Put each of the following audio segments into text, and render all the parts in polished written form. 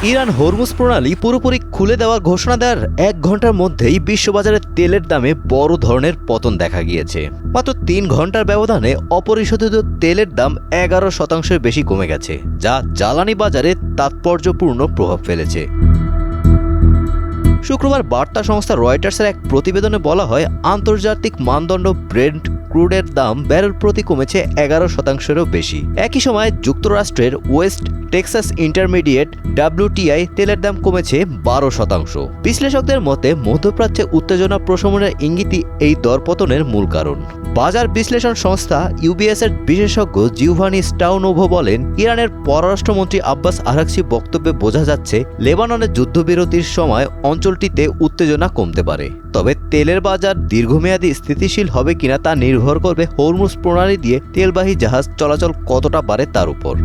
Iran Hormuz প্রণালী পুরোপুরি খুলে দেওয়ার ঘোষণা দেওয়ার ১ ঘন্টার মধ্যেই বিশ্ববাজারে তেলের দামে বড় ধরনের পতন দেখা গিয়েছে। মাত্র ৩ ঘন্টার ব্যবধানে অপরিশোধিত তেলের দাম ১১% বেশি কমে গেছে, যা জ্বালানি বাজারে তাৎপর্যপূর্ণ প্রভাব ফেলেছে। শুক্রবার বার্তা সংস্থা রয়টার্সের এক প্রতিবেদনে বলা হয়, আন্তর্জাতিক মানদণ্ড ব্রেন্ট ক্রুডের দাম ব্যারেল প্রতি কমেছে ১১%-এরও বেশি। একই সময় যুক্তরাষ্ট্রের ওয়েস্ট টেক্সাস ইন্টারমিডিয়েট WTI তেলের দাম কমেছে ১২%। বিশ্লেষকদের মতে মধ্যপ্রাচ্যে উত্তেজনা প্রশমনের ইঙ্গিতই এই দরপতনের মূল কারণ। বাজার বিশ্লেষণ সংস্থা UBS এর বিশেষজ্ঞ জিওভানি স্টাউনোভো বলেন, ইরানের পররাষ্ট্রমন্ত্রী আব্বাস আরাকচি বক্তব্যে বোঝা যাচ্ছে লেবাননের যুদ্ধবিরতির সময় অঞ্চলটিতে উত্তেজনা কমতে পারে। তবে তেলের বাজার দীর্ঘমেয়াদী স্থিতিশীল হবে কিনা তা নির্ভর করবে হরমুজ প্রণালী দিয়ে তেলবাহী জাহাজ চলাচল কতটা বাড়ে তার উপর।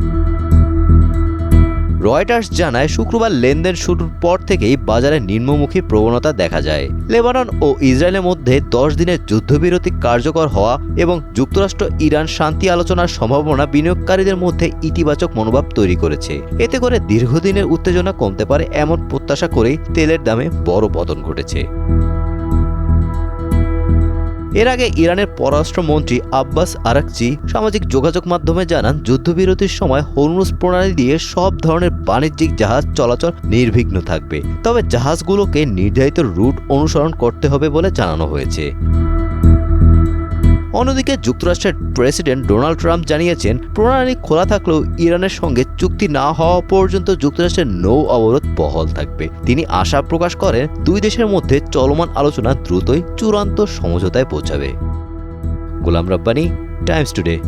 রয়টার্স জানায়, শুক্রবার লেনদেন শুরুর পর থেকেই বাজারে নিম্নমুখী প্রবণতা দেখা যায়। লেবানন ও ইসরায়েলের মধ্যে ১০ দিনের যুদ্ধবিরতি কার্যকর হওয়া এবং যুক্তরাষ্ট্র ইরান শান্তি আলোচনার সম্ভাবনা বিনিয়োগকারীদের মধ্যে ইতিবাচক মনোভাব তৈরি করেছে। এতে করে দীর্ঘদিনের উত্তেজনা কমতে পারে এমন প্রত্যাশা করেই তেলের দামে বড় পতন ঘটেছে। এর আগে ইরানের পররাষ্ট্রমন্ত্রী আব্বাস আরাকচি সামাজিক যোগাযোগ মাধ্যমে জানান, যুদ্ধবিরতির সময় হরমুজ প্রণালী দিয়ে সব ধরনের বাণিজ্যিক জাহাজ চলাচল নির্বিঘ্ন থাকবে, তবে জাহাজগুলোকে নির্ধারিত রুট অনুসরণ করতে হবে বলে জানানো হয়েছে। অন্যদিকে যুক্তরাষ্ট্রের প্রেসিডেন্ট ডোনাল্ড ট্রাম্প জানিয়েছেন, প্রণালী খোলা থাকলেও ইরানের সঙ্গে চুক্তি না হওয়া পর্যন্ত যুক্তরাষ্ট্রের নৌ অবরোধ বহাল থাকবে। তিনি আশা প্রকাশ করেন, দুই দেশের মধ্যে চলমান আলোচনা দ্রুতই চূড়ান্ত সমঝোতায় পৌঁছাবে। Golam Rabbani, Times today.